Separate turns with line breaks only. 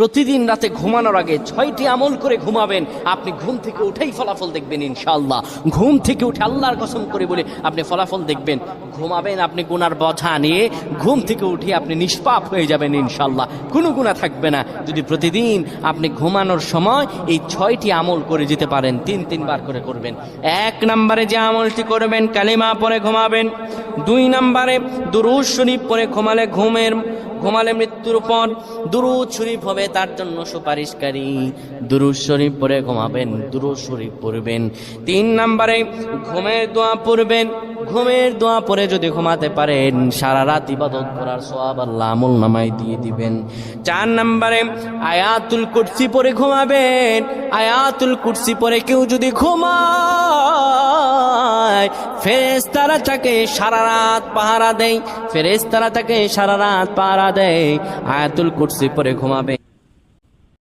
প্রতিদিন রাতে ঘুমানোর আগে 6টি আমল করে ঘুমাবেন, আপনি ঘুম থেকে উঠেই ফলাফল দেখবেন ইনশাআল্লাহ। ঘুম থেকে উঠে আল্লাহর কসম করে বলে আপনি ফলাফল দেখবেন। ঘুমাবেন আপনি গুনার বোঝা নিয়ে, ঘুম থেকে উঠে আপনি নিষ্পাপ হয়ে যাবেন ইনশাআল্লাহ, কোনো গুনাহ থাকবে না। যদি প্রতিদিন আপনি ঘুমানোর সময় এই 6টি আমল করে যেতে পারেন, 3 বার করে করবেন। 1 নম্বরে যে আমলটি করবেন, কালিমা পড়ে ঘুমাবেন। 2 নম্বরে দুরূদ শরীফ পড়ে ঘুমালে মৃত্যুর পর দুরূদ শরীফ হবে তার জন্য সুপারিশকারী। দুরূদ শরীফ পড়ে ঘুমাবেন, দুরূদ শরীফ পড়বেন। 3 নম্বরে ঘুমের দোয়া পড়বেন। ঘুমের দোয়া পড়ে যদি ঘুমাতে পারেন, সারা রাত ইবাদত করার সওয়াব আল্লাহ আমলনামায় দিয়ে দিবেন। 4 নম্বরে আয়াতুল কুরসি পড়ে ঘুমাবেন। আয়াতুল কুরসি পড়ে কেউ যদি ঘুমায়, ফেরেশতারা তাকে সারা রাত পাহারা দেয়। ফেরেশতারা তাকে সারা রাত পাহারা দেয়। আয়াতুল কুরসি পড়ে ঘুমাবে।